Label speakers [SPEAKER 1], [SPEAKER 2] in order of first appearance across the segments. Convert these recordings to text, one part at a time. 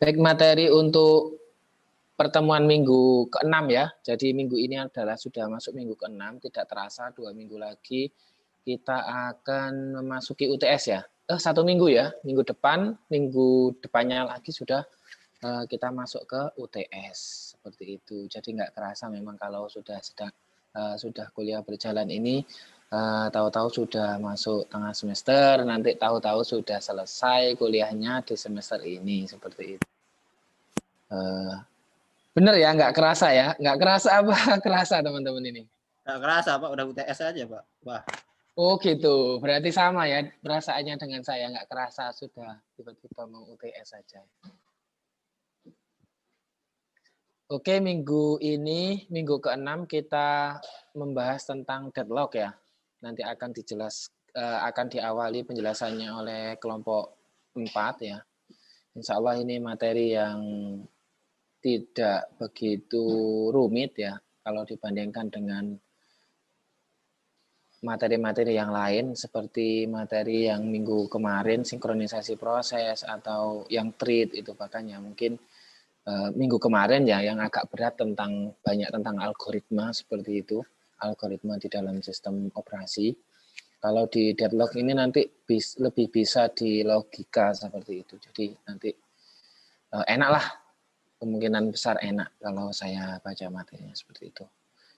[SPEAKER 1] Baik, materi untuk pertemuan minggu ke-6 ya. Jadi minggu ini adalah sudah masuk minggu ke-6, tidak terasa 2 minggu lagi kita akan memasuki UTS ya. 1 minggu ya, minggu depannya lagi sudah kita masuk ke UTS seperti itu. Jadi nggak kerasa memang kalau sudah kuliah berjalan ini, tahu-tahu sudah masuk tengah semester, nanti tahu-tahu sudah selesai kuliahnya di semester ini seperti itu. Bener ya, nggak kerasa ya? Nggak kerasa apa kerasa teman-teman ini?
[SPEAKER 2] Nggak kerasa Pak, udah UTS aja Pak. Wah.
[SPEAKER 1] Oh gitu, berarti sama ya perasaannya dengan saya, nggak kerasa sudah tiba-tiba mau UTS saja. Oke, minggu ini, minggu ke-6 kita membahas tentang deadlock ya. Nanti akan diawali penjelasannya oleh kelompok 4 ya. Insya Allah ini materi yang tidak begitu rumit ya kalau dibandingkan dengan materi-materi yang lain seperti materi yang minggu kemarin sinkronisasi proses atau yang treat itu bahkan ya mungkin minggu kemarin ya yang agak berat banyak tentang algoritma seperti itu, algoritma di dalam sistem operasi. Kalau di deadlock ini nanti lebih bisa di logika seperti itu. Jadi nanti enak lah, kemungkinan besar enak kalau saya baca materinya seperti itu.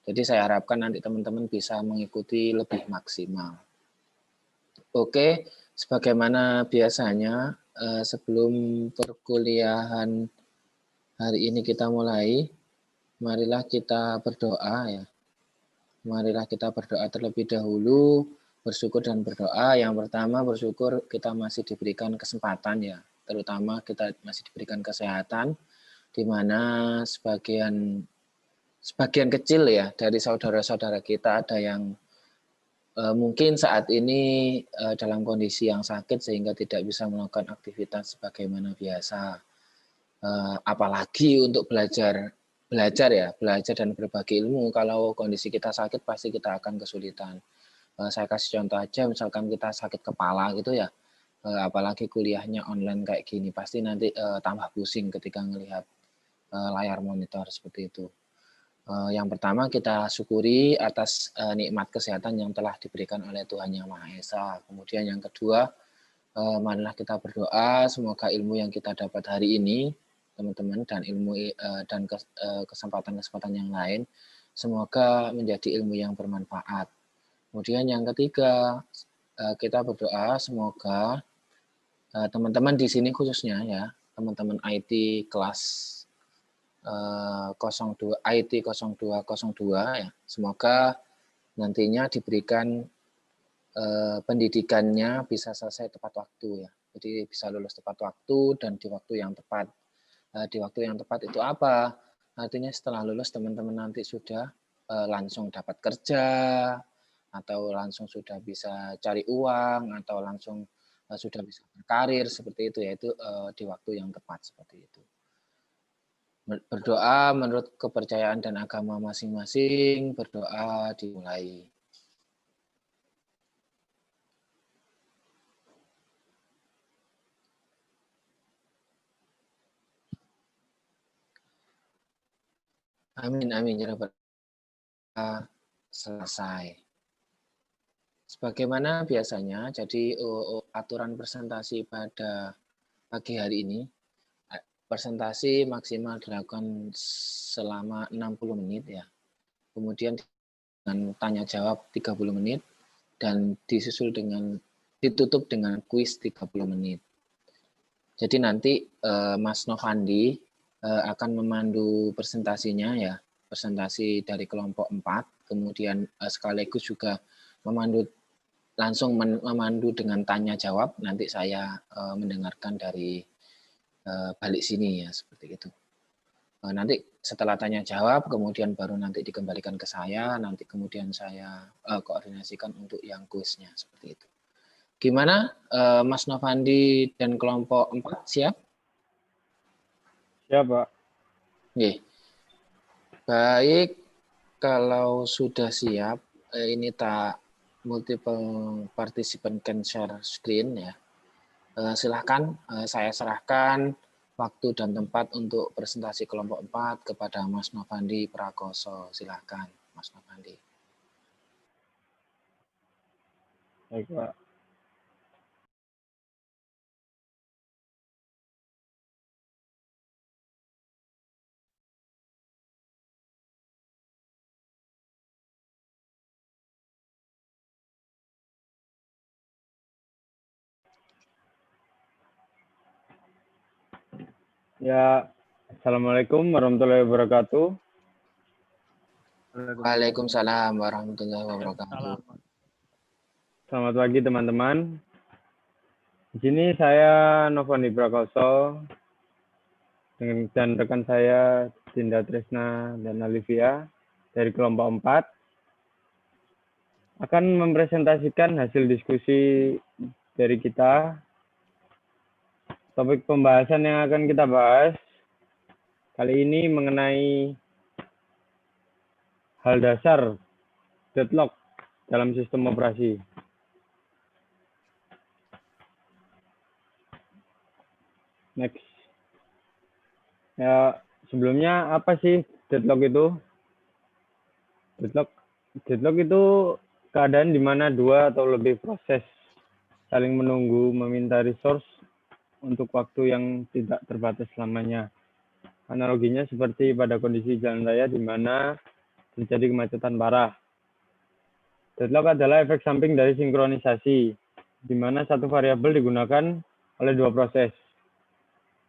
[SPEAKER 1] Jadi saya harapkan nanti teman-teman bisa mengikuti lebih maksimal. Oke, sebagaimana biasanya sebelum perkuliahan hari ini kita mulai, marilah kita berdoa ya. Marilah kita berdoa terlebih dahulu, bersyukur dan berdoa. Yang pertama bersyukur kita masih diberikan kesempatan ya, terutama kita masih diberikan kesehatan, di mana sebagian kecil ya dari saudara-saudara kita ada yang mungkin saat ini dalam kondisi yang sakit sehingga tidak bisa melakukan aktivitas sebagaimana biasa. Apalagi untuk belajar dan berbagi ilmu. Kalau kondisi kita sakit pasti kita akan kesulitan. Saya kasih contoh aja, misalkan kita sakit kepala gitu ya, apalagi kuliahnya online kayak gini, pasti nanti tambah pusing ketika melihat layar monitor seperti itu. Yang pertama kita syukuri atas nikmat kesehatan yang telah diberikan oleh Tuhan Yang Maha Esa. Kemudian yang kedua, marilah kita berdoa semoga ilmu yang kita dapat hari ini, teman-teman, dan ilmu dan kesempatan-kesempatan yang lain, semoga menjadi ilmu yang bermanfaat. Kemudian yang ketiga, kita berdoa semoga teman-teman di sini khususnya ya, teman-teman IT kelas 02 IT 0202 ya. Semoga nantinya diberikan pendidikannya bisa selesai tepat waktu ya. Jadi bisa lulus tepat waktu dan di waktu yang tepat. Di waktu yang tepat itu apa? Artinya setelah lulus teman-teman nanti sudah langsung dapat kerja atau langsung sudah bisa cari uang atau langsung sudah bisa berkarir seperti itu, yaitu di waktu yang tepat seperti itu. Berdoa menurut kepercayaan dan agama masing-masing, berdoa dimulai. Amin, amin. Selesai. Sebagaimana biasanya, jadi aturan presentasi pada pagi hari ini, presentasi maksimal dilakukan selama 60 menit ya. Kemudian dengan tanya jawab 30 menit dan ditutup dengan kuis 30 menit. Jadi nanti Mas Novandi akan memandu presentasinya ya, presentasi dari kelompok 4, kemudian sekaligus juga langsung memandu dengan tanya jawab, nanti saya mendengarkan dari balik sini ya, seperti itu. Nanti setelah tanya jawab, kemudian baru nanti dikembalikan ke saya, nanti kemudian saya koordinasikan untuk yang kuisnya, seperti itu. Gimana Mas Novandi dan kelompok 4 siap?
[SPEAKER 3] Siap, Pak.
[SPEAKER 1] Oke. Baik, kalau sudah siap, ini tak multiple participant can share screen ya. Silahkan saya serahkan waktu dan tempat untuk presentasi kelompok 4 kepada Mas Novandi Prakoso. Silakan, Mas Novandi.
[SPEAKER 3] Baik, Pak. Ya, Assalamualaikum warahmatullahi wabarakatuh.
[SPEAKER 1] Waalaikumsalam warahmatullahi wabarakatuh.
[SPEAKER 3] Selamat pagi teman-teman. Di sini saya Novandi Prakoso dan rekan saya Dinda Tresna dan Alivia dari kelompok 4 akan mempresentasikan hasil diskusi dari kita. Topik pembahasan yang akan kita bahas kali ini mengenai hal dasar deadlock dalam sistem operasi. Next. Ya, sebelumnya apa sih deadlock itu? Deadlock itu keadaan di mana dua atau lebih proses saling menunggu meminta resource untuk waktu yang tidak terbatas selamanya. Analoginya seperti pada kondisi jalan raya di mana terjadi kemacetan parah. Deadlock adalah efek samping dari sinkronisasi, di mana satu variabel digunakan oleh dua proses.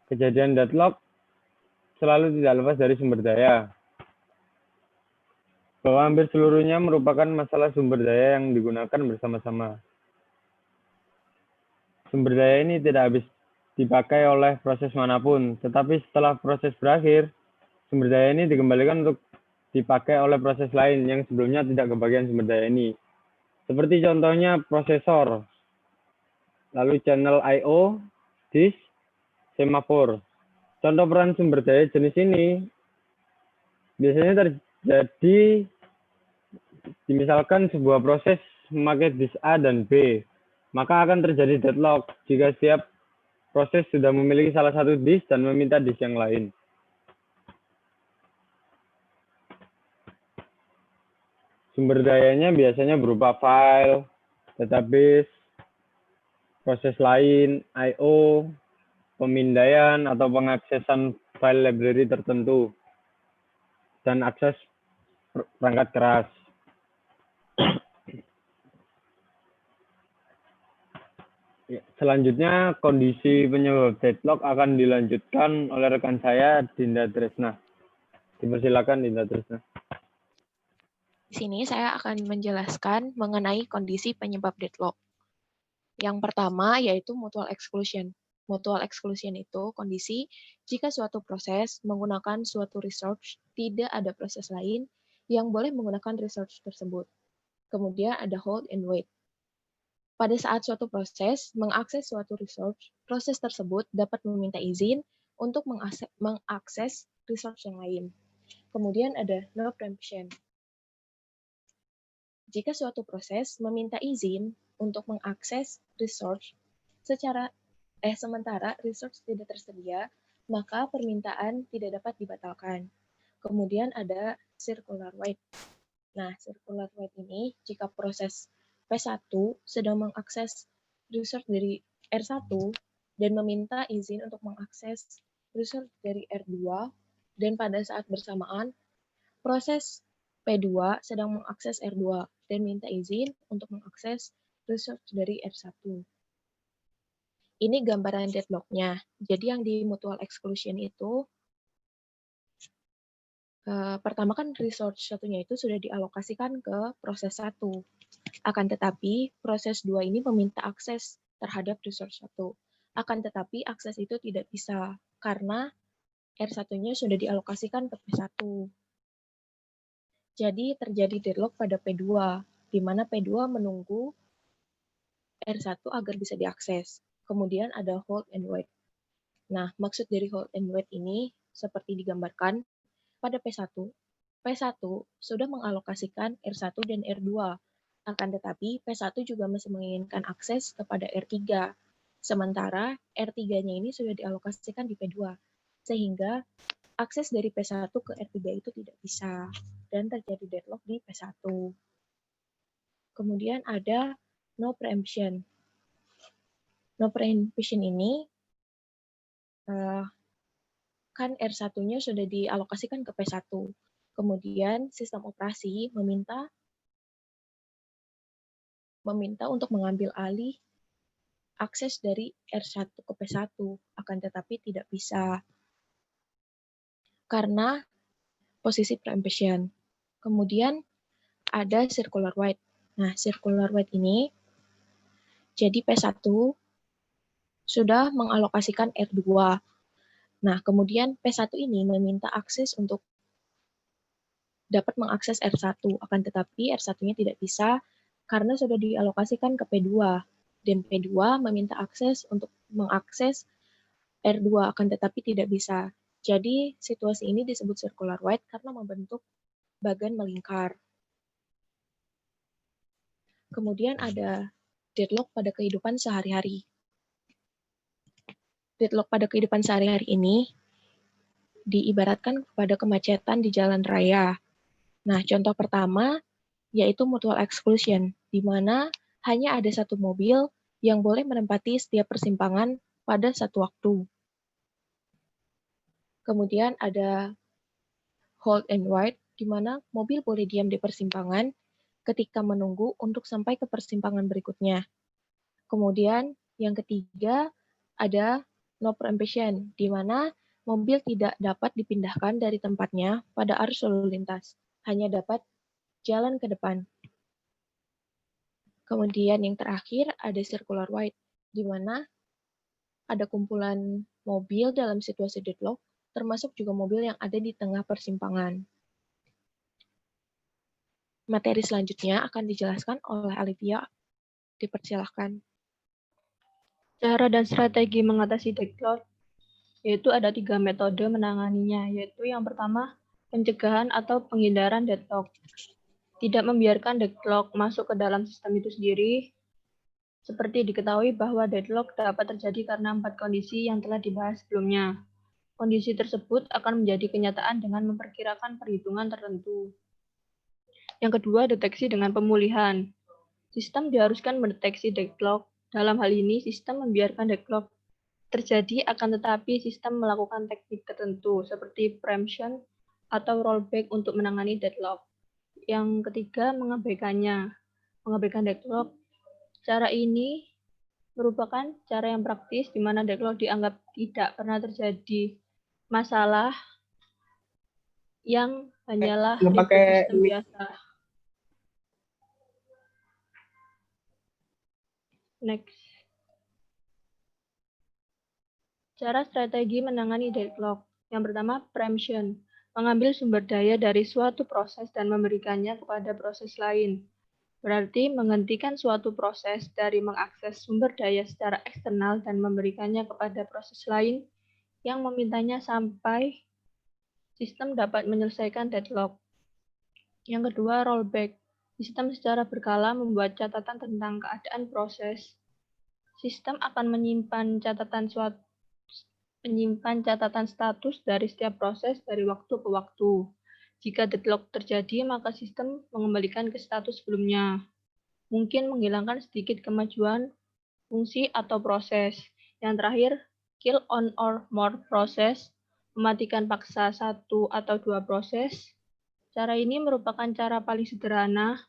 [SPEAKER 3] Kejadian deadlock selalu tidak lepas dari sumber daya, bahwa hampir seluruhnya merupakan masalah sumber daya yang digunakan bersama-sama. Sumber daya ini tidak habis dipakai oleh proses manapun, tetapi setelah proses berakhir, sumber daya ini dikembalikan untuk dipakai oleh proses lain yang sebelumnya tidak kebagian sumber daya ini. Seperti contohnya prosesor, lalu channel I/O, disk, semafor. Contoh peran sumber daya jenis ini biasanya terjadi misalkan sebuah proses memakai disk A dan B, maka akan terjadi deadlock jika setiap proses sudah memiliki salah satu disk dan meminta disk yang lain. Sumber dayanya biasanya berupa file, database, proses lain, I/O, pemindaian atau pengaksesan file library tertentu, dan akses perangkat keras. Selanjutnya, kondisi penyebab deadlock akan dilanjutkan oleh rekan saya, Dinda Tresna. Dipersilakan, Dinda Tresna.
[SPEAKER 4] Di sini saya akan menjelaskan mengenai kondisi penyebab deadlock. Yang pertama yaitu mutual exclusion. Mutual exclusion itu kondisi jika suatu proses menggunakan suatu resource, tidak ada proses lain yang boleh menggunakan resource tersebut. Kemudian ada hold and wait. Pada saat suatu proses mengakses suatu resource, proses tersebut dapat meminta izin untuk mengakses resource yang lain. Kemudian ada no preemption. Jika suatu proses meminta izin untuk mengakses resource sementara resource tidak tersedia, maka permintaan tidak dapat dibatalkan. Kemudian ada circular wait. Nah, circular wait ini jika proses P1 sedang mengakses resource dari R1 dan meminta izin untuk mengakses resource dari R2, dan pada saat bersamaan proses P2 sedang mengakses R2 dan minta izin untuk mengakses resource dari R1. Ini gambaran deadlock-nya. Jadi yang di mutual exclusion itu pertama kan resource satunya itu sudah dialokasikan ke proses 1. Akan tetapi proses 2 ini meminta akses terhadap resource 1. Akan tetapi akses itu tidak bisa karena R1-nya sudah dialokasikan ke P1. Jadi terjadi deadlock pada P2, di mana P2 menunggu R1 agar bisa diakses. Kemudian ada hold and wait. Nah, maksud dari hold and wait ini seperti digambarkan pada P1. P1 sudah mengalokasikan R1 dan R2. Akan tetapi P1 juga masih menginginkan akses kepada R3. Sementara R3-nya ini sudah dialokasikan di P2, sehingga akses dari P1 ke R3 itu tidak bisa, dan terjadi deadlock di P1. Kemudian ada no preemption. No preemption ini kan R1-nya sudah dialokasikan ke P1. Kemudian sistem operasi meminta untuk mengambil alih akses dari R1 ke P1, akan tetapi tidak bisa karena posisi preemption. Kemudian ada circular write. Nah, circular write ini jadi P1 sudah mengalokasikan R2. Nah, kemudian P1 ini meminta akses untuk dapat mengakses R1, akan tetapi R1-nya tidak bisa karena sudah dialokasikan ke P2. Dan P2 meminta akses untuk mengakses R2, akan tetapi tidak bisa. Jadi, situasi ini disebut circular write karena membentuk bagan melingkar. Kemudian ada deadlock pada kehidupan sehari-hari. Deadlock pada kehidupan sehari-hari ini diibaratkan kepada kemacetan di jalan raya. Nah, contoh pertama yaitu mutual exclusion, di mana hanya ada satu mobil yang boleh menempati setiap persimpangan pada satu waktu. Kemudian ada hold and wait, di mana mobil boleh diam di persimpangan ketika menunggu untuk sampai ke persimpangan berikutnya. Kemudian yang ketiga ada no preemption, di mana mobil tidak dapat dipindahkan dari tempatnya pada arus lalu lintas, hanya dapat jalan ke depan. Kemudian yang terakhir ada circular wide, di mana ada kumpulan mobil dalam situasi deadlock, termasuk juga mobil yang ada di tengah persimpangan. Materi selanjutnya akan dijelaskan oleh Alivia. Dipersilahkan.
[SPEAKER 5] Cara dan strategi mengatasi deadlock, yaitu ada 3 metode menanganinya, yaitu yang pertama, pencegahan atau penghindaran deadlock. Tidak membiarkan deadlock masuk ke dalam sistem itu sendiri. Seperti diketahui bahwa deadlock dapat terjadi karena 4 kondisi yang telah dibahas sebelumnya. Kondisi tersebut akan menjadi kenyataan dengan memperkirakan perhitungan tertentu. Yang kedua, deteksi dengan pemulihan. Sistem diharuskan mendeteksi deadlock. Dalam hal ini, sistem membiarkan deadlock terjadi, akan tetapi sistem melakukan teknik tertentu seperti preemption atau rollback untuk menangani deadlock. Yang ketiga, mengabaikan deadlock. Cara ini merupakan cara yang praktis di mana deadlock dianggap tidak pernah terjadi masalah yang hanyalah ribut sistem biasa. Next. Cara strategi menangani deadlock. Yang pertama, preemption. Mengambil sumber daya dari suatu proses dan memberikannya kepada proses lain. Berarti menghentikan suatu proses dari mengakses sumber daya secara eksternal dan memberikannya kepada proses lain yang memintanya sampai sistem dapat menyelesaikan deadlock. Yang kedua, rollback. Sistem secara berkala membuat catatan tentang keadaan proses. Sistem akan menyimpan catatan status dari setiap proses dari waktu ke waktu. Jika deadlock terjadi, maka sistem mengembalikan ke status sebelumnya. Mungkin menghilangkan sedikit kemajuan, fungsi, atau proses. Yang terakhir, kill on or more proses, mematikan paksa 1 atau 2 proses. Cara ini merupakan cara paling sederhana,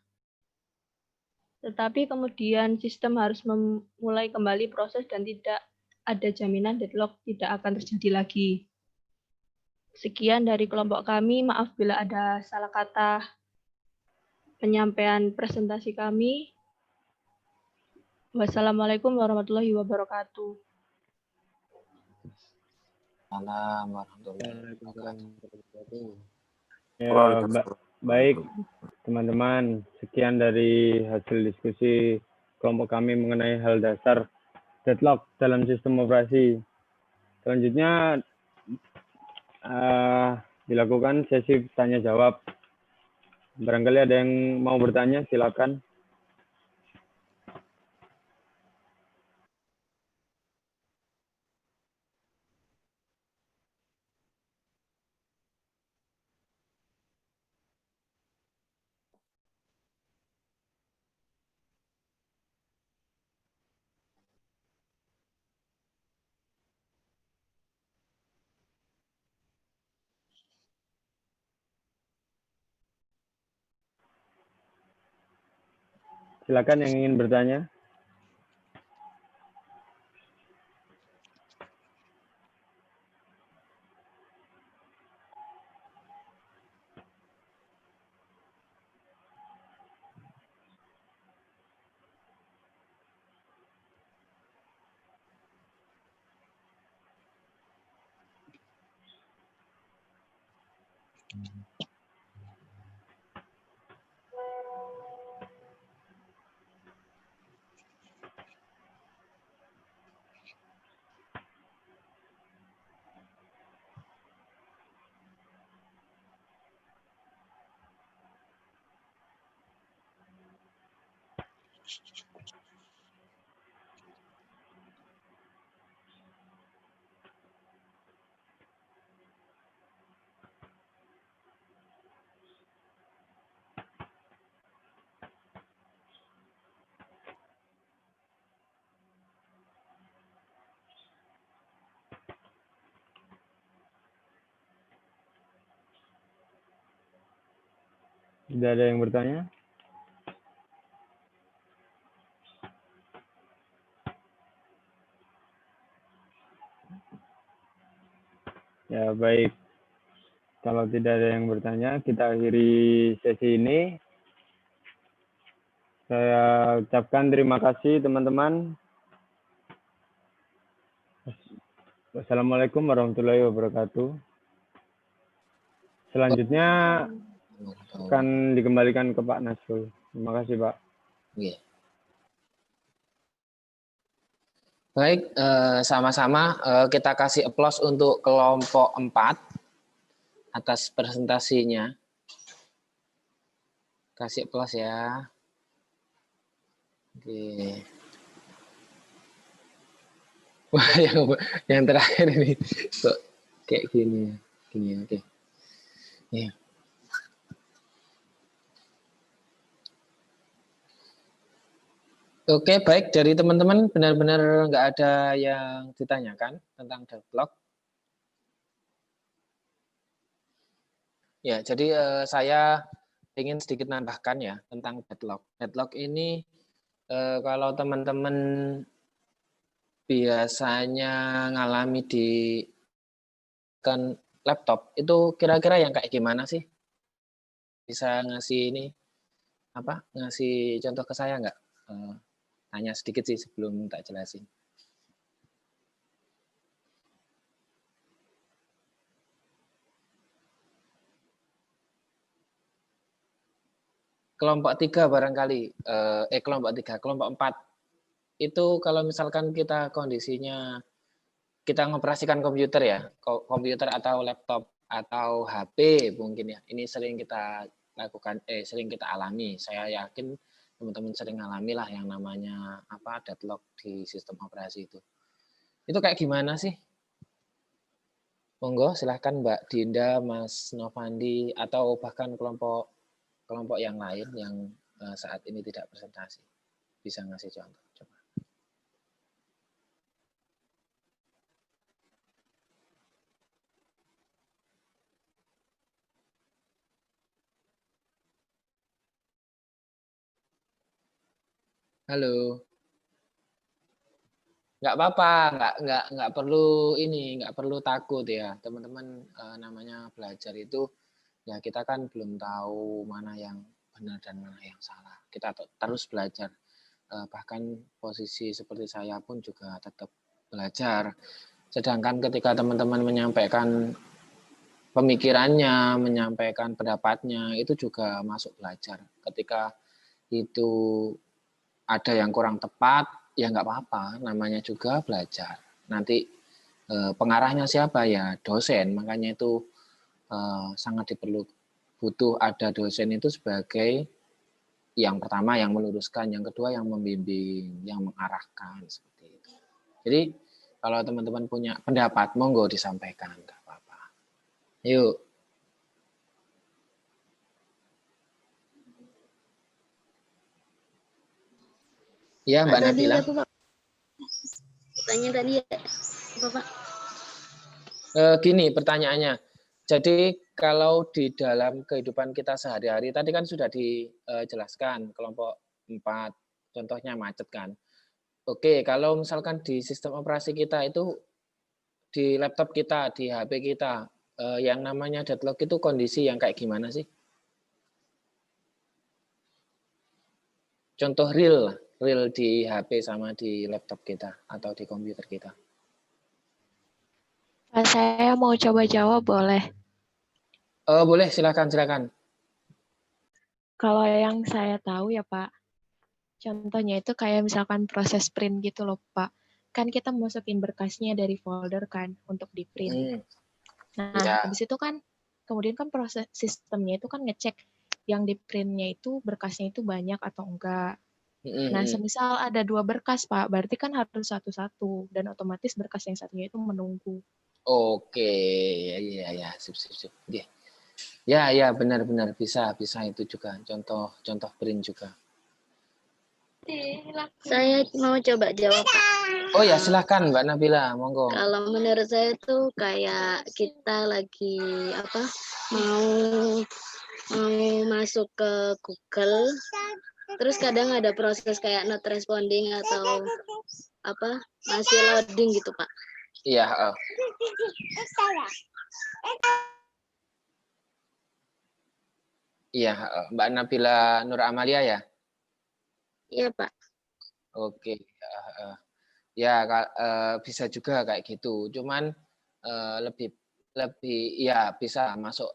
[SPEAKER 5] tetapi kemudian sistem harus memulai kembali proses dan tidak ada jaminan deadlock tidak akan terjadi lagi. Sekian dari kelompok kami, maaf bila ada salah kata penyampaian presentasi kami. Wassalamualaikum warahmatullahi wabarakatuh.
[SPEAKER 1] Salam warahmatullahi wabarakatuh.
[SPEAKER 3] Ya, baik teman-teman, sekian dari hasil diskusi kelompok kami mengenai hal dasar deadlock dalam sistem operasi. Selanjutnya dilakukan sesi tanya jawab. Barangkali ada yang mau bertanya, silakan. Silakan yang ingin bertanya. Tidak ada yang bertanya? Ya, baik. Kalau tidak ada yang bertanya, kita akhiri sesi ini. Saya ucapkan terima kasih, teman-teman. Wassalamualaikum warahmatullahi wabarakatuh. Selanjutnya akan dikembalikan ke Pak Nasrul. Terima kasih, Pak.
[SPEAKER 1] Iya. Baik, sama-sama kita kasih aplaus untuk kelompok 4 atas presentasinya. Kasih aplaus ya. Oke. Wah, yang terakhir ini kok kayak gini. Gini, oke. Iya. Oke, baik. Dari teman-teman benar-benar nggak ada yang ditanyakan tentang deadlock. Ya, jadi saya ingin sedikit nambahkan ya tentang deadlock. Deadlock ini kalau teman-teman biasanya ngalami di kan laptop, itu kira-kira yang kayak gimana sih? Bisa ngasih ini apa? Ngasih contoh ke saya nggak? Tanya sedikit sih sebelum tak jelasin. Kelompok 3 barangkali, kelompok 4 itu kalau misalkan kita kondisinya kita mengoperasikan komputer ya, komputer atau laptop atau HP mungkin ya, ini sering kita lakukan, sering kita alami. Saya yakin teman-teman sering alami lah yang namanya apa deadlock di sistem operasi itu. Itu kayak gimana sih? Monggo silahkan Mbak Dinda, Mas Novandi, atau bahkan kelompok yang lain yang saat ini tidak presentasi. Bisa ngasih contoh. Coba. Halo. Nggak apa-apa, nggak perlu ini, nggak perlu takut ya. Teman-teman namanya belajar itu ya kita kan belum tahu mana yang benar dan mana yang salah. Kita terus belajar. Bahkan posisi seperti saya pun juga tetap belajar. Sedangkan ketika teman-teman menyampaikan pemikirannya, menyampaikan pendapatnya, itu juga masuk belajar. Ketika itu ada yang kurang tepat, ya nggak apa-apa, namanya juga belajar. Nanti pengarahnya siapa ya? Dosen, makanya itu sangat butuh ada dosen itu sebagai yang pertama yang meluruskan, yang kedua yang membimbing, yang mengarahkan seperti itu. Jadi kalau teman-teman punya pendapat, monggo disampaikan, nggak apa-apa. Yuk. Ya, Mbak Nabila.
[SPEAKER 6] Tanya tadi ya, Bapak.
[SPEAKER 1] Gini pertanyaannya. Jadi kalau di dalam kehidupan kita sehari-hari, tadi kan sudah dijelaskan kelompok 4, contohnya macet kan. Oke, kalau misalkan di sistem operasi kita itu, di laptop kita, di HP kita, yang namanya deadlock itu kondisi yang kayak gimana sih? Contoh real di HP sama di laptop kita atau di komputer kita.
[SPEAKER 4] Saya mau coba jawab boleh?
[SPEAKER 1] Boleh, silakan.
[SPEAKER 4] Kalau yang saya tahu ya Pak, contohnya itu kayak misalkan proses print gitu loh Pak. Kan kita masukin berkasnya dari folder kan untuk di print. Nah,
[SPEAKER 1] Ya.
[SPEAKER 4] habis itu kan kemudian kan proses sistemnya itu kan ngecek yang di printnya itu berkasnya itu banyak atau enggak. Nah, semisal ada 2 berkas Pak, berarti kan harus satu-satu dan otomatis berkas yang satunya itu menunggu.
[SPEAKER 1] Oke, ya, sip. Ya, benar bisa itu juga. Contoh print juga.
[SPEAKER 6] Saya mau coba jawab, Pak.
[SPEAKER 1] Oh ya, silakan Mbak Nabila, monggo.
[SPEAKER 6] Kalau menurut saya tuh kayak kita lagi mau masuk ke Google, terus kadang ada proses kayak not responding atau masih loading gitu, Pak.
[SPEAKER 1] Iya. Iya, Mbak Nabila Nur Amalia ya?
[SPEAKER 6] Iya, Pak.
[SPEAKER 1] Oke. Ya, bisa juga kayak gitu. Cuman lebih ya bisa masuk.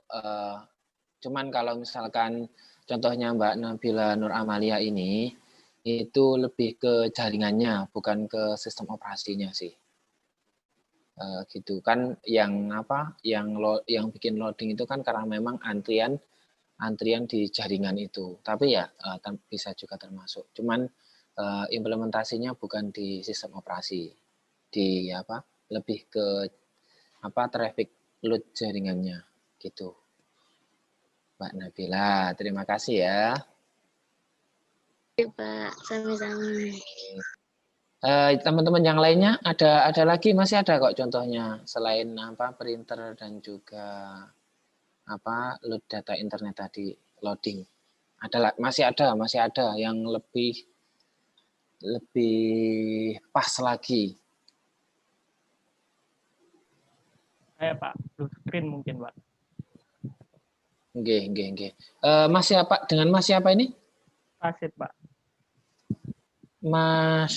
[SPEAKER 1] Cuman kalau misalkan contohnya Mbak Nabila Nur Amalia ini itu lebih ke jaringannya, bukan ke sistem operasinya sih. Gitu kan yang yang bikin loading itu kan karena memang antrian di jaringan itu. Tapi ya bisa juga termasuk. Cuman implementasinya bukan di sistem operasi, di lebih ke traffic load jaringannya gitu. Mbak Nabila, terima kasih ya.
[SPEAKER 6] Iya, Pak, sama-sama.
[SPEAKER 1] Teman-teman yang lainnya ada lagi, masih ada kok contohnya selain printer dan juga load data internet tadi, loading. Masih ada yang lebih pas lagi.
[SPEAKER 7] Saya Pak, blue screen mungkin Pak.
[SPEAKER 1] Nggih. Mas siapa? Dengan Mas siapa ini?
[SPEAKER 7] Rasid Pak.
[SPEAKER 1] Mas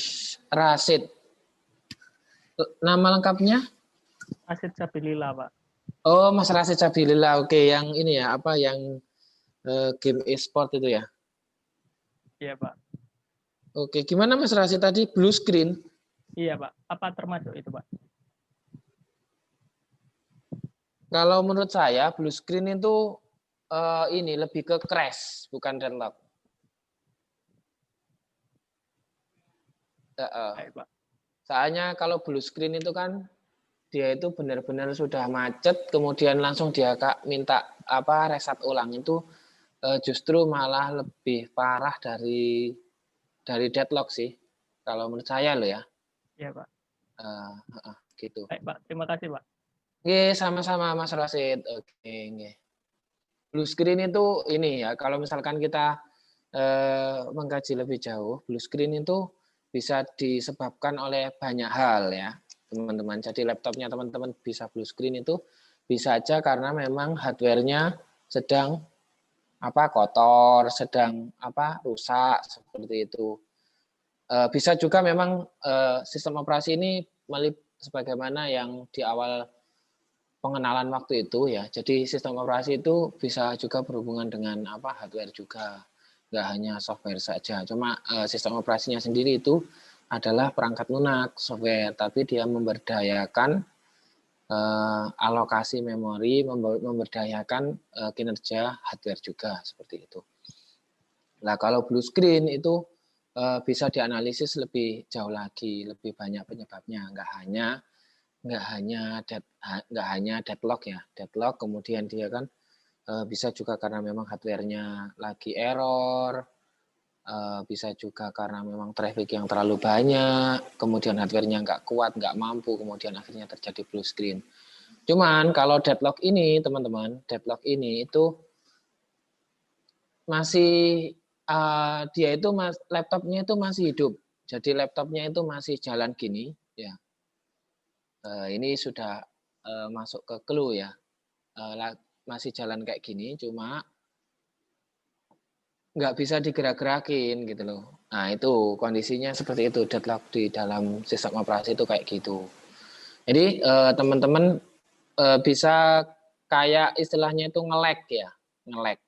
[SPEAKER 1] Rasid. Nama lengkapnya?
[SPEAKER 7] Rasid Sabilillah Pak.
[SPEAKER 1] Oh, Mas Rasid Sabilillah. Oke, yang ini ya, yang game e-sport itu ya?
[SPEAKER 7] Iya Pak.
[SPEAKER 1] Oke, gimana Mas Rasid tadi? Blue screen?
[SPEAKER 7] Iya Pak. Apa termasuk itu Pak?
[SPEAKER 1] Kalau menurut saya blue screen itu ini lebih ke crash, bukan deadlock.
[SPEAKER 7] Baik, Pak.
[SPEAKER 1] Soalnya kalau blue screen itu kan dia itu benar-benar sudah macet, kemudian langsung dia minta reset ulang, itu justru malah lebih parah dari deadlock sih. Kalau menurut saya loh ya.
[SPEAKER 7] Iya Pak.
[SPEAKER 1] Gitu.
[SPEAKER 7] Baik Pak, terima kasih Pak.
[SPEAKER 1] Oke, sama-sama Mas Rasid. Oke. Blue screen itu ini ya, kalau misalkan kita mengkaji lebih jauh, blue screen itu bisa disebabkan oleh banyak hal ya, teman-teman. Jadi laptopnya teman-teman bisa blue screen itu bisa aja karena memang hardware-nya sedang kotor, sedang rusak seperti itu. Bisa juga memang sistem operasi ini sebagaimana yang di awal pengenalan waktu itu ya. Jadi sistem operasi itu bisa juga berhubungan dengan hardware juga, nggak hanya software saja. Cuma sistem operasinya sendiri itu adalah perangkat lunak software, tapi dia memberdayakan alokasi memori, memberdayakan kinerja hardware juga seperti itu. Nah, kalau blue screen itu bisa dianalisis lebih jauh lagi, lebih banyak penyebabnya, nggak hanya deadlock ya. Deadlock kemudian dia kan bisa juga karena memang hardware-nya lagi error, bisa juga karena memang traffic yang terlalu banyak, kemudian hardware-nya nggak kuat, nggak mampu, kemudian akhirnya terjadi blue screen. Cuman kalau deadlock ini, teman-teman, deadlock ini itu masih dia itu laptopnya itu masih hidup. Jadi laptopnya itu masih jalan gini, ya. Ini sudah masuk ke clue ya. Masih jalan kayak gini, cuma nggak bisa digerak-gerakin gitu loh. Nah itu kondisinya seperti itu, deadlock di dalam sistem operasi itu kayak gitu. Jadi teman-teman bisa kayak istilahnya itu nge-lag ya, nge-lag.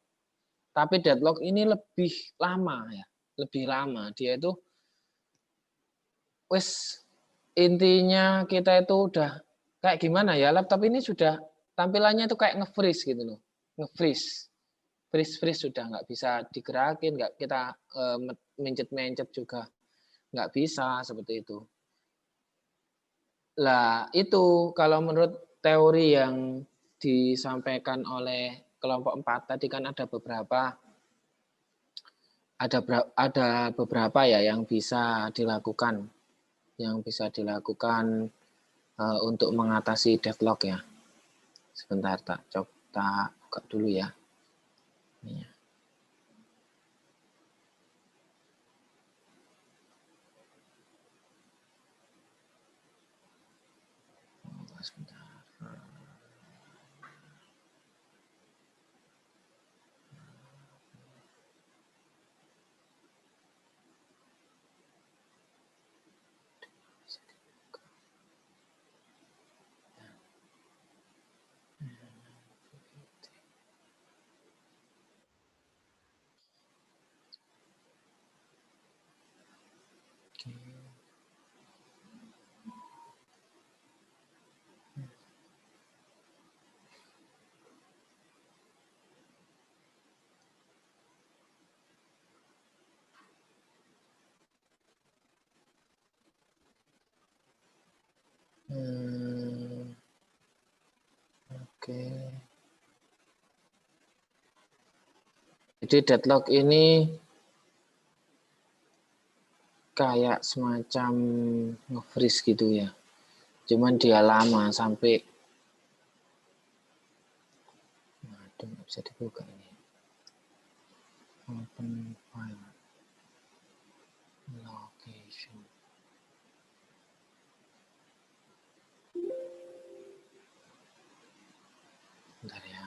[SPEAKER 1] Tapi deadlock ini lebih lama ya, lebih lama. Dia itu wes intinya kita itu udah kayak gimana ya, laptop ini sudah tampilannya itu kayak nge-freeze gitu loh, nge-freeze. Freeze sudah nggak bisa digerakin, nggak kita mencet-mencet juga nggak bisa seperti itu. Lah itu kalau menurut teori yang disampaikan oleh kelompok 4 tadi kan ada beberapa ya yang bisa dilakukan untuk mengatasi deadlock ya. Sebentar tak coba buka dulu ya. Ini ya. Sebentar. Oke. Jadi deadlock ini kayak semacam nge-freeze gitu ya. Cuman dia lama sampai aduh nggak bisa dibuka ini. Open file. Location. Bentar ya.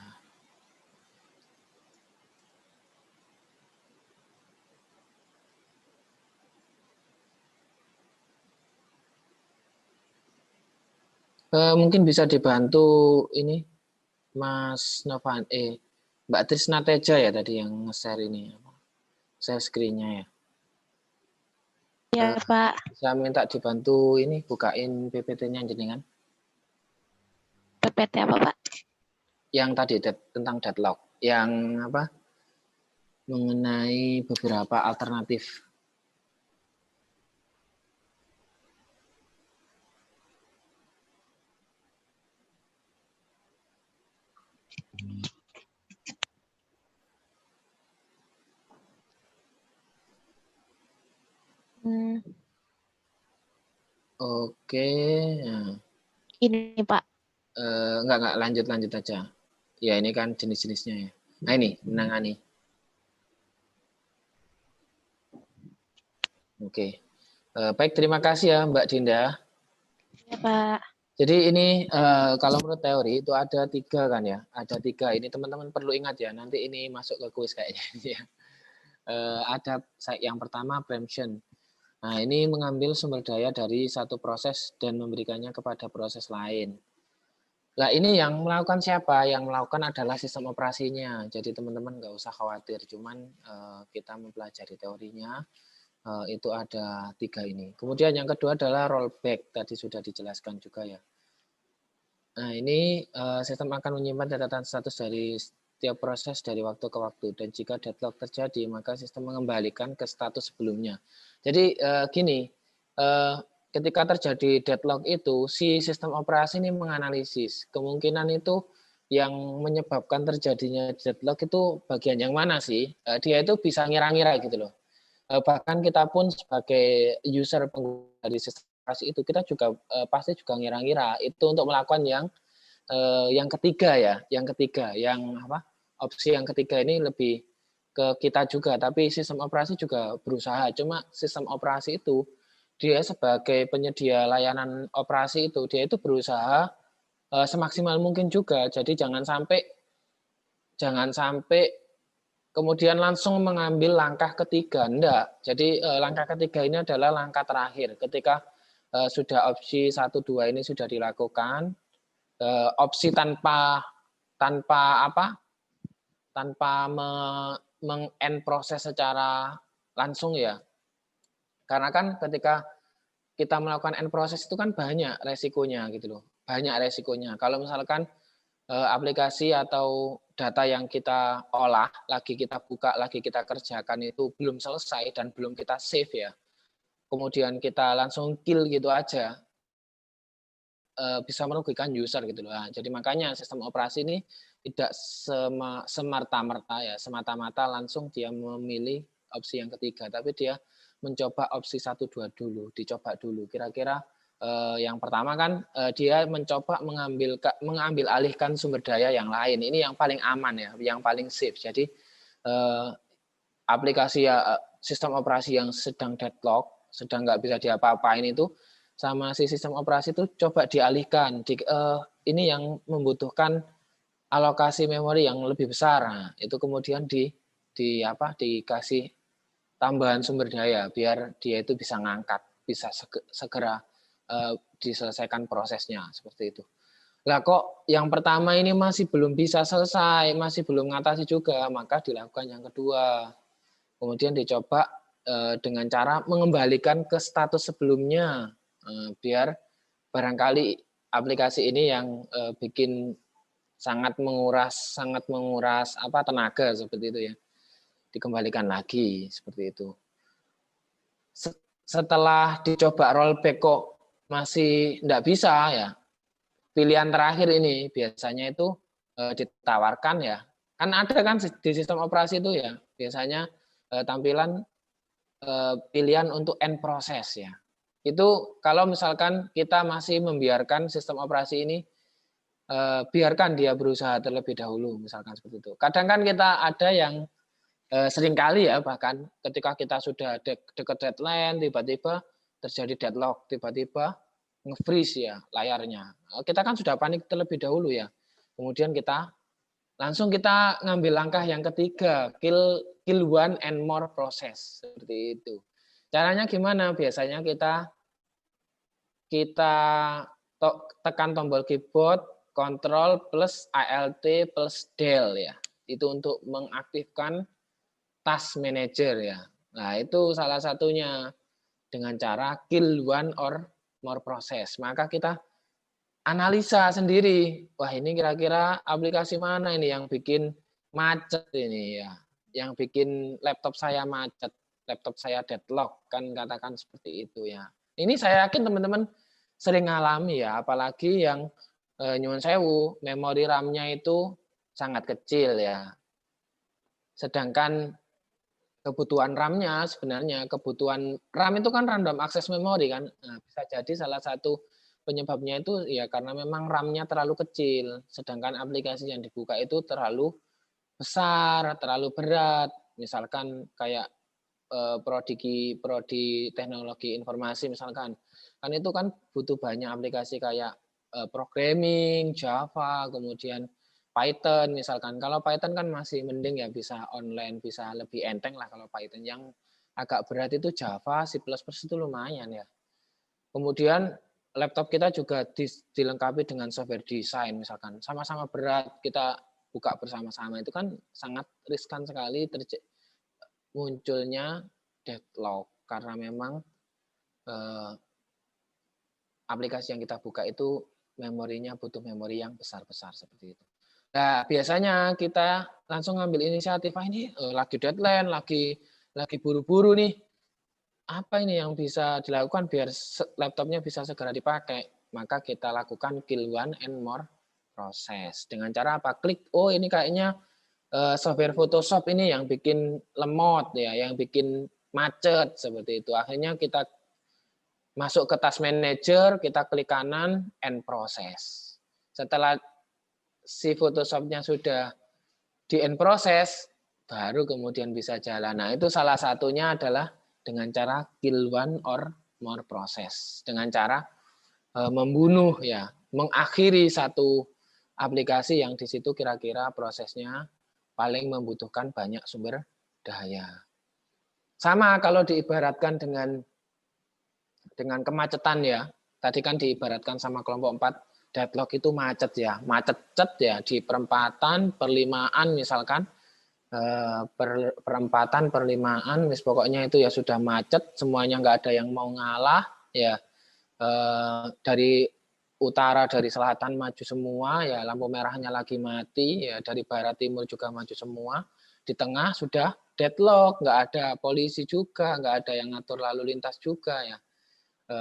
[SPEAKER 1] Mungkin bisa dibantu ini Mas Novan, Mbak Trisna Teja ya tadi yang nge-share ini, share screen-nya ya.
[SPEAKER 4] Ya, Pak.
[SPEAKER 1] Saya minta dibantu ini bukain PPT-nya jenengan.
[SPEAKER 4] PPT apa, Pak?
[SPEAKER 1] Yang tadi tentang deadlock, yang apa? Mengenai beberapa alternatif. Oke, nah.
[SPEAKER 4] Ini, Pak.
[SPEAKER 1] Enggak, lanjut aja. Ya ini kan jenis-jenisnya ya. Nah ini, menangani. Oke. Baik, terima kasih ya Mbak Dinda.
[SPEAKER 4] Ya, Pak.
[SPEAKER 1] Jadi ini kalau menurut teori itu ada 3 kan ya. Ada 3, ini teman-teman perlu ingat ya. Nanti ini masuk ke kuis kayaknya. Ada yang pertama preemption. Nah ini mengambil sumber daya dari satu proses dan memberikannya kepada proses lain. Nah ini yang melakukan siapa? Yang melakukan adalah sistem operasinya. Jadi teman-teman nggak usah khawatir. Cuman kita mempelajari teorinya. Itu ada 3 ini. Kemudian yang kedua adalah rollback. Tadi sudah dijelaskan juga ya. Nah ini sistem akan menyimpan catatan status dari setiap proses dari waktu ke waktu. Dan jika deadlock terjadi, maka sistem mengembalikan ke status sebelumnya. Jadi gini, ketika terjadi deadlock itu, si sistem operasi ini menganalisis kemungkinan itu yang menyebabkan terjadinya deadlock itu bagian yang mana sih? Dia itu bisa ngira-ngira gitu loh. Bahkan kita pun sebagai user pengguna dari sistem operasi itu, kita juga pasti juga ngira-ngira itu untuk melakukan yang ketiga ya, yang ketiga, yang apa? Opsi yang ketiga ini lebih ke kita juga, tapi sistem operasi juga berusaha. Cuma sistem operasi itu dia sebagai penyedia layanan operasi itu dia itu berusaha semaksimal mungkin juga. Jadi jangan sampai kemudian langsung mengambil langkah ketiga. Enggak. Jadi langkah ketiga ini adalah langkah terakhir. Ketika sudah opsi 1, 2 ini sudah dilakukan, opsi tanpa meng-end proses secara langsung ya. Karena kan ketika kita melakukan end proses itu kan banyak resikonya gitu loh. Banyak resikonya. Kalau misalkan aplikasi atau data yang kita olah, lagi kita buka, lagi kita kerjakan itu belum selesai dan belum kita save ya. Kemudian kita langsung kill gitu aja, bisa merugikan user gitu loh. Nah, jadi makanya sistem operasi ini tidak semerta-merta ya, semata-mata langsung dia memilih opsi yang ketiga, tapi dia mencoba opsi 1, 2 dulu, dicoba dulu. Kira-kira yang pertama kan dia mencoba mengambil alihkan sumber daya yang lain. Ini yang paling aman ya, yang paling safe. Jadi aplikasi ya sistem operasi yang sedang deadlock, sedang nggak bisa diapa-apain itu sama si sistem operasi itu coba dialihkan. Ini yang membutuhkan alokasi memori yang lebih besar. Nah, itu kemudian dikasih tambahan sumber daya biar dia itu bisa ngangkat, bisa segera diselesaikan prosesnya seperti itu. Lah kok yang pertama ini masih belum bisa selesai, masih belum ngatasi juga, maka dilakukan yang kedua. Kemudian dicoba dengan cara mengembalikan ke status sebelumnya, biar barangkali aplikasi ini yang bikin sangat menguras tenaga seperti itu ya, dikembalikan lagi seperti itu. Setelah dicoba rollback kok masih tidak bisa ya, pilihan terakhir ini biasanya itu ditawarkan ya, kan ada kan di sistem operasi itu ya biasanya tampilan pilihan untuk end proses ya. Itu kalau misalkan kita masih membiarkan sistem operasi ini, biarkan dia berusaha terlebih dahulu, misalkan seperti itu. Kadang kan kita ada yang seringkali ya, bahkan ketika kita sudah dekat deadline, tiba-tiba terjadi deadlock, tiba-tiba nge-freeze ya layarnya. Kita kan sudah panik terlebih dahulu ya. Kemudian kita ngambil langkah yang ketiga, kill one and more process, seperti itu. Caranya gimana? Biasanya kita tekan tombol keyboard Ctrl plus Alt plus Del ya. Itu untuk mengaktifkan task manager ya. Nah, itu salah satunya dengan cara kill one or more process. Maka kita analisa sendiri. Wah, ini kira-kira aplikasi mana ini yang bikin macet ini ya. Yang bikin laptop saya macet, laptop saya deadlock, kan katakan seperti itu ya. Ini saya yakin teman-teman sering ngalami ya, apalagi yang nyuwun sewu, memori RAM-nya itu sangat kecil ya. Sedangkan kebutuhan RAM-nya sebenarnya, kebutuhan RAM itu kan random access memory kan. Nah, bisa jadi salah satu penyebabnya itu ya karena memang RAM-nya terlalu kecil, sedangkan aplikasi yang dibuka itu terlalu besar, terlalu berat. Misalkan kayak prodi teknologi informasi misalkan. Kan itu kan butuh banyak aplikasi kayak programming, Java, kemudian Python misalkan. Kalau Python kan masih mending ya, bisa online, bisa lebih enteng lah kalau Python. Yang agak berat itu Java, C++ itu lumayan ya. Kemudian laptop kita juga dilengkapi dengan software design misalkan. Sama-sama berat, kita buka bersama-sama. Itu kan sangat riskan sekali munculnya deadlock. Karena memang aplikasi yang kita buka itu memorinya butuh memori yang besar-besar seperti itu. Nah, biasanya kita langsung ngambil inisiatif, ini lagi deadline, lagi buru-buru nih. Apa ini yang bisa dilakukan biar laptopnya bisa segera dipakai? Maka kita lakukan kill one and more process. Dengan cara apa? Klik, oh ini kayaknya software Photoshop ini yang bikin lemot ya, yang bikin macet seperti itu. Akhirnya kita masuk ke task manager, kita klik kanan, end process. Setelah si Photoshop-nya sudah di end process, baru kemudian bisa jalan. Nah, itu salah satunya adalah dengan cara kill one or more process. Dengan cara membunuh ya, mengakhiri satu aplikasi yang di situ kira-kira prosesnya paling membutuhkan banyak sumber daya. Sama kalau diibaratkan dengan kemacetan ya. Tadi kan diibaratkan sama kelompok 4, deadlock itu macet ya. Macet ya di perempatan, perlimaan misalkan. Perempatan, perlimaan, pokoknya itu ya sudah macet, semuanya nggak ada yang mau ngalah ya. Dari utara, dari selatan maju semua ya, lampu merahnya lagi mati ya, dari barat timur juga maju semua, di tengah sudah deadlock, nggak ada polisi juga, nggak ada yang ngatur lalu lintas juga ya,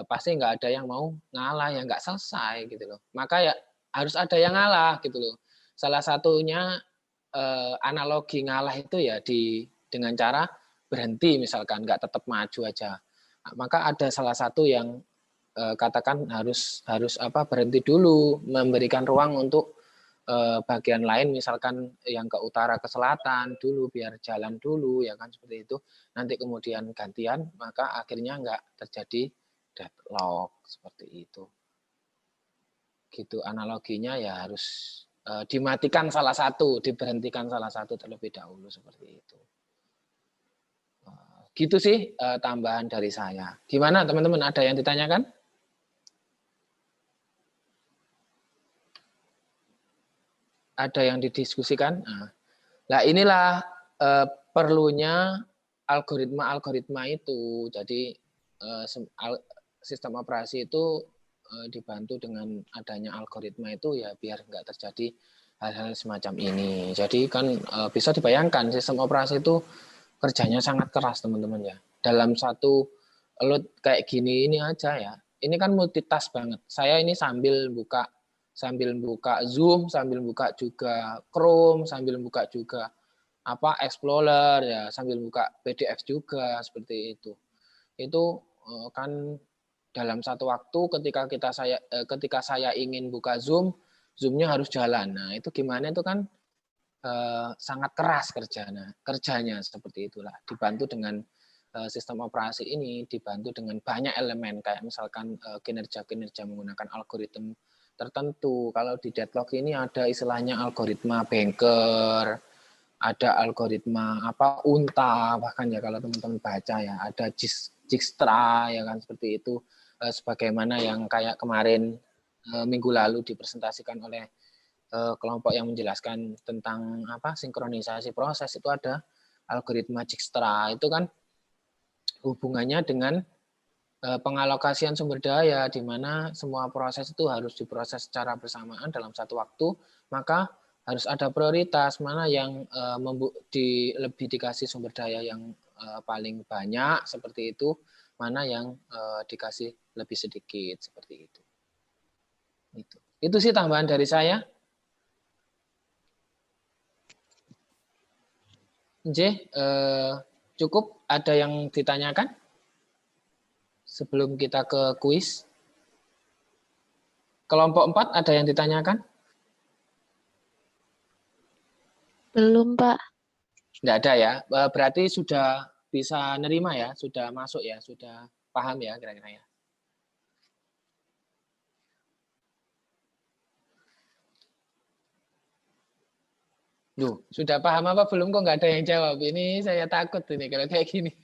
[SPEAKER 1] pasti nggak ada yang mau ngalah ya, nggak selesai gitu loh. Maka ya harus ada yang ngalah gitu loh. Salah satunya analogi ngalah itu ya dengan cara berhenti misalkan, nggak tetap maju aja. Maka ada salah satu yang katakan harus berhenti dulu, memberikan ruang untuk bagian lain misalkan yang ke utara ke selatan dulu biar jalan dulu ya kan, seperti itu. Nanti kemudian gantian, maka akhirnya nggak terjadi deadlock seperti itu. Gitu analoginya ya, harus dimatikan salah satu, diberhentikan salah satu terlebih dahulu seperti itu. Gitu sih tambahan dari saya. Gimana teman-teman, ada yang ditanyakan? Ada yang didiskusikan? Nah, inilah perlunya algoritma itu. Jadi sistem operasi itu dibantu dengan adanya algoritma itu ya, biar nggak terjadi hal-hal semacam ini. Jadi kan bisa dibayangkan sistem operasi itu kerjanya sangat keras teman-teman ya. Dalam satu load kayak gini ini aja ya, ini kan multitask banget. Saya ini sambil buka Zoom, sambil buka juga Chrome, sambil buka juga Explorer ya, sambil buka PDF juga seperti itu. Itu kan dalam satu waktu ketika saya ingin buka Zoom, Zoom-nya harus jalan. Nah, itu gimana, itu kan sangat keras kerjanya seperti itulah. Dibantu dengan sistem operasi ini, dibantu dengan banyak elemen kayak misalkan kinerja menggunakan algoritma tertentu. Kalau di deadlock ini ada istilahnya algoritma banker, ada algoritma unta, bahkan ya kalau teman-teman baca ya, ada Dijkstra ya kan, seperti itu. Sebagaimana yang kayak kemarin minggu lalu dipresentasikan oleh kelompok yang menjelaskan tentang sinkronisasi proses, itu ada algoritma Dijkstra. Itu kan hubungannya dengan pengalokasian sumber daya, di mana semua proses itu harus diproses secara bersamaan dalam satu waktu, maka harus ada prioritas mana yang lebih dikasih sumber daya yang paling banyak seperti itu, mana yang dikasih lebih sedikit seperti itu. Itu sih tambahan dari saya. Cukup, ada yang ditanyakan sebelum kita ke kuis? Kelompok 4 ada yang ditanyakan?
[SPEAKER 4] Belum, Pak.
[SPEAKER 1] Nggak ada ya. Berarti sudah bisa nerima ya, sudah masuk ya, sudah paham ya kira-kira ya. Duh, sudah paham apa belum, kok nggak ada yang jawab? Ini saya takut ini kalau kayak gini.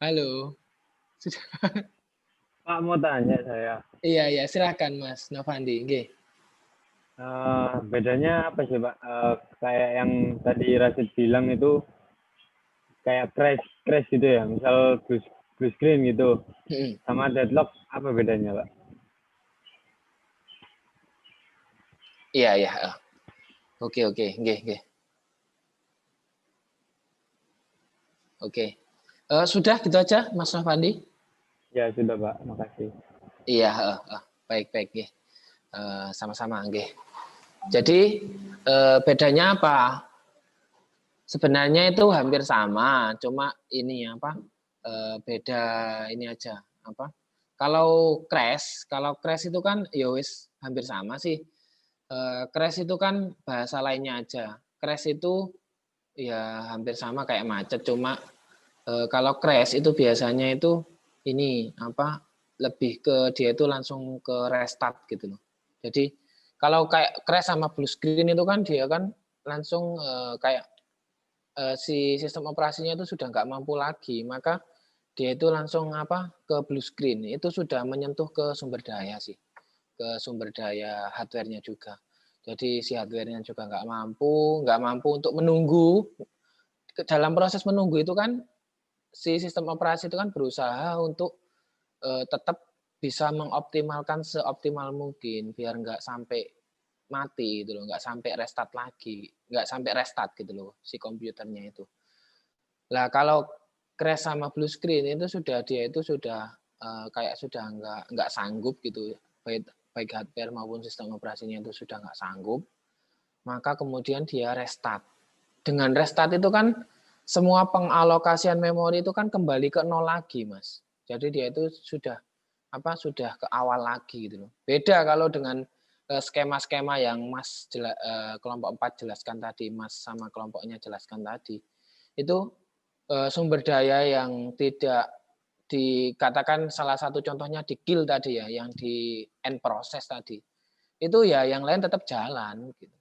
[SPEAKER 1] Halo.
[SPEAKER 3] Pak, mau tanya saya.
[SPEAKER 1] Iya, silakan Mas Novandi. Nggih.
[SPEAKER 3] Bedanya apa sih Pak? Kayak yang tadi Rasid bilang itu kayak crash gitu ya, misal blue screen gitu, sama deadlock, apa bedanya Pak?
[SPEAKER 1] Iya. Oke, nggih. Oke. Sudah gitu aja Mas Novandi?
[SPEAKER 3] Ya sudah Pak, makasih.
[SPEAKER 1] Iya, baik nggih. Sama-sama nggih. Jadi bedanya apa? Sebenarnya itu hampir sama, cuma ini beda ini aja Kalau crash itu kan ya wis hampir sama sih. Crash itu kan bahasa lainnya aja. Crash itu ya hampir sama kayak macet, cuma kalau crash itu biasanya itu ini apa lebih ke dia itu langsung ke restart gitu loh. Jadi kalau kayak crash sama blue screen itu kan dia kan langsung kayak si sistem operasinya itu sudah nggak mampu lagi, maka dia itu langsung apa ke blue screen. Itu sudah menyentuh ke sumber daya sih, ke sumber daya hardware-nya juga. Jadi si hardware-nya juga nggak mampu untuk menunggu. Dalam proses menunggu itu kan si sistem operasi itu kan berusaha untuk tetap bisa mengoptimalkan seoptimal mungkin biar nggak sampai mati gitu loh, nggak sampai restart lagi, nggak sampai restart gitu loh si komputernya itu. Lah kalau crash sama blue screen itu sudah dia itu sudah kayak sudah nggak sanggup gitu, baik hardware maupun sistem operasinya itu sudah nggak sanggup, maka kemudian dia restart. Dengan restart itu kan semua pengalokasian memori itu kan kembali ke nol lagi, Mas. Jadi dia itu sudah ke awal lagi gitu loh. Beda kalau dengan skema-skema yang Mas kelompok 4 jelaskan tadi, Mas sama kelompoknya jelaskan tadi. Itu sumber daya yang tidak dikatakan salah satu contohnya di kill tadi ya, yang di end process tadi. Itu ya yang lain tetap jalan gitu.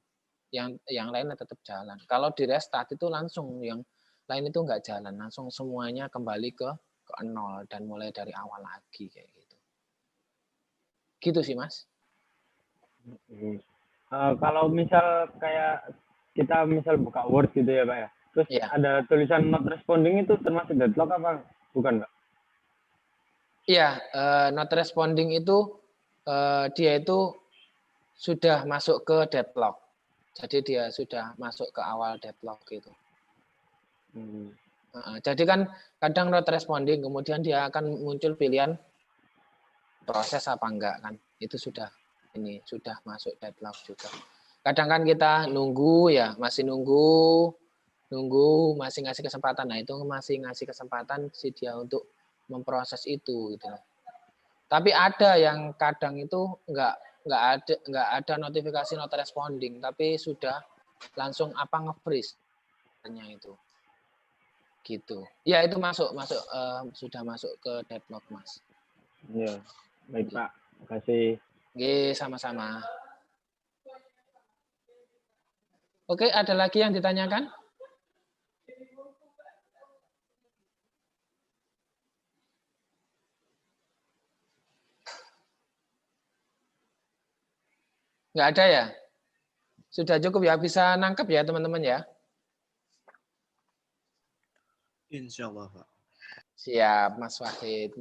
[SPEAKER 1] Yang lain tetap jalan. Kalau di restart itu langsung yang lain itu nggak jalan, langsung semuanya kembali ke nol dan mulai dari awal lagi kayak gitu. Gitu sih, Mas.
[SPEAKER 3] Kalau misal kayak kita misal buka Word gitu ya, Pak ya. Terus ada tulisan not responding itu termasuk deadlock apa bukan, Pak?
[SPEAKER 1] Iya, not responding itu dia itu sudah masuk ke deadlock. Jadi dia sudah masuk ke awal deadlock gitu. Jadi kan kadang not responding, kemudian dia akan muncul pilihan proses apa enggak kan. Itu sudah masuk deadlock juga. Kadang kan kita nunggu ya, masih nunggu masih ngasih kesempatan. Nah, itu masih ngasih kesempatan si dia untuk memproses itu gitu. Tapi ada yang kadang itu nggak ada notifikasi not responding, tapi sudah langsung nge-freeze itu. Gitu. Ya itu sudah masuk ke deadlock, Mas.
[SPEAKER 3] Iya. Baik, Pak. Terima kasih.
[SPEAKER 1] Oke, sama-sama. Oke, ada lagi yang ditanyakan? Nggak ada ya? Sudah cukup ya, bisa nangkep ya teman-teman ya?
[SPEAKER 2] Insya Allah, Pak.
[SPEAKER 1] Siap, Mas Wahid.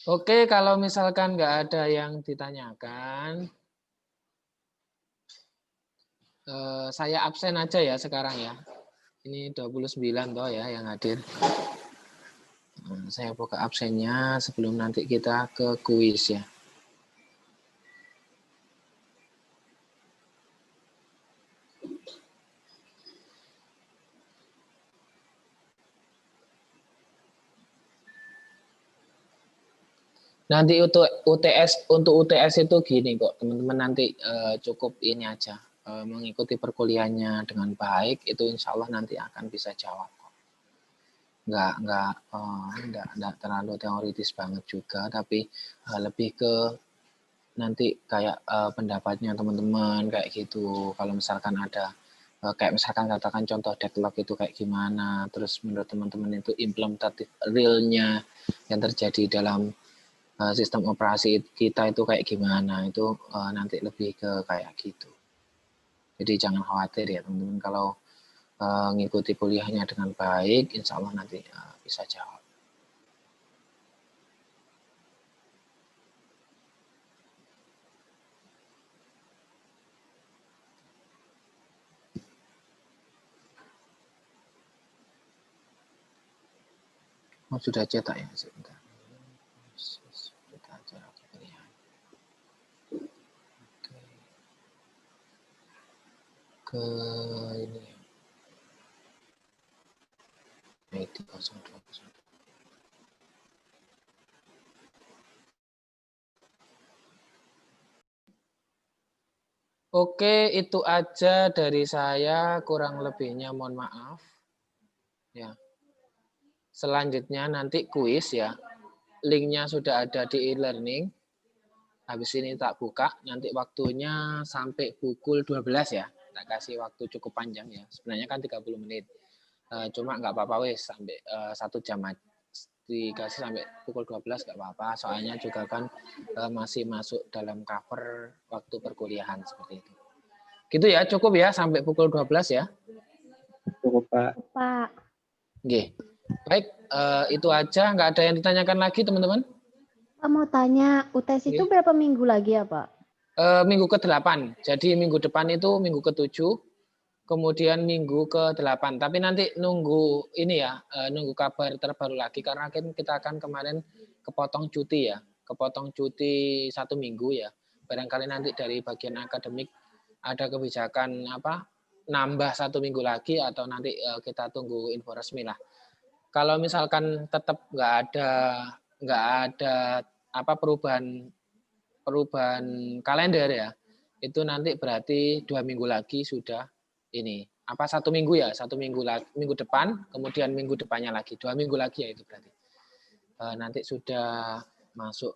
[SPEAKER 1] Oke, kalau misalkan nggak ada yang ditanyakan, saya absen aja ya sekarang ya. Ini 29 toh ya yang hadir. Saya buka absennya sebelum nanti kita ke kuis ya. Nanti untuk UTS itu gini kok teman-teman, nanti cukup ini aja mengikuti perkuliahannya dengan baik, itu insya Allah nanti akan bisa jawab. Nggak terlalu teoritis banget juga, tapi lebih ke nanti kayak pendapatnya teman-teman kayak gitu. Kalau misalkan ada kayak misalkan katakan contoh deadlock itu kayak gimana, terus menurut teman-teman itu implementatif realnya yang terjadi dalam sistem operasi kita itu kayak gimana, itu nanti lebih ke kayak gitu. Jadi jangan khawatir ya teman-teman, kalau ngikuti kuliahnya dengan baik, insya Allah nanti bisa jawab. Oh, sudah cetak ya, sebentar. Ke ini IT 02. Oke, itu aja dari saya. Kurang lebihnya mohon maaf. Ya. Selanjutnya nanti kuis ya. Linknya sudah ada di e-learning. Habis ini tak buka. Nanti waktunya sampai pukul 12 ya. Tak kasih waktu cukup panjang ya. Sebenarnya kan 30 menit. Cuma nggak apa-apa wes sampai 1 jam aja. Dikasih sampai pukul 12 nggak apa-apa. Soalnya juga kan masih masuk dalam cover waktu perkuliahan seperti itu. Gitu ya, cukup ya sampai pukul 12 ya.
[SPEAKER 3] Cukup, Pak.
[SPEAKER 8] Pak.
[SPEAKER 1] Oke. Baik, itu aja. Nggak ada yang ditanyakan lagi, teman-teman?
[SPEAKER 8] Pak mau tanya, UTS itu
[SPEAKER 1] Oke.
[SPEAKER 8] berapa minggu lagi ya, Pak?
[SPEAKER 1] Minggu ke-8. Jadi minggu depan itu minggu ke-7, kemudian minggu ke-8. Tapi nanti nunggu ini ya, nunggu kabar terbaru lagi karena kan kita akan kemarin kepotong cuti ya. Kepotong cuti 1 minggu ya. Barangkali nanti dari bagian akademik ada kebijakan apa? Nambah 1 minggu lagi atau nanti kita tunggu info resmi lah. Kalau misalkan tetap nggak ada apa perubahan kalender ya, itu nanti berarti 2 minggu lagi sudah ini apa 1 minggu ya, 1 minggu lagi, minggu depan, kemudian minggu depannya lagi 2 minggu lagi ya itu berarti nanti sudah masuk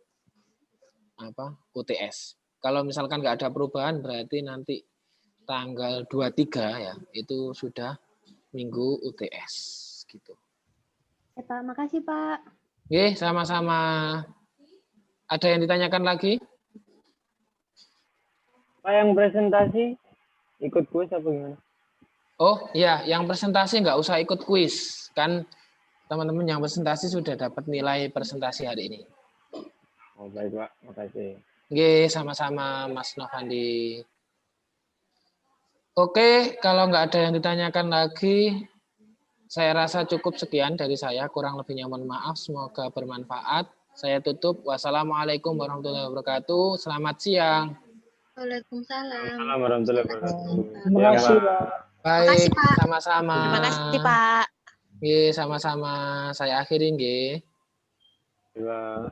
[SPEAKER 1] apa UTS. Kalau misalkan nggak ada perubahan berarti nanti tanggal 23 ya itu sudah minggu UTS gitu.
[SPEAKER 8] Ya, Pak. Makasih, Pak.
[SPEAKER 1] Oke, sama-sama. Ada yang ditanyakan lagi?
[SPEAKER 3] Pak, yang presentasi ikut kuis apa gimana?
[SPEAKER 1] Oh ya, yang presentasi nggak usah ikut kuis. Kan teman-teman yang presentasi sudah dapat nilai presentasi hari ini.
[SPEAKER 3] Oh, baik, Pak. Makasih.
[SPEAKER 1] Oke, sama-sama Mas Novandi. Oke, kalau nggak ada yang ditanyakan lagi, saya rasa cukup sekian dari saya. Kurang lebihnya mohon maaf. Semoga bermanfaat. Saya tutup. Wassalamualaikum warahmatullahi wabarakatuh. Selamat siang.
[SPEAKER 6] Waalaikumsalam.
[SPEAKER 3] Assalamualaikum warahmatullahi wabarakatuh.
[SPEAKER 9] Terima kasih, Pak.
[SPEAKER 1] Baik,
[SPEAKER 6] Makasih, Pak.
[SPEAKER 1] sama-sama.
[SPEAKER 4] Terima kasih, Pak.
[SPEAKER 1] Nggih, sama-sama. Saya akhiri nggih.
[SPEAKER 3] Terima.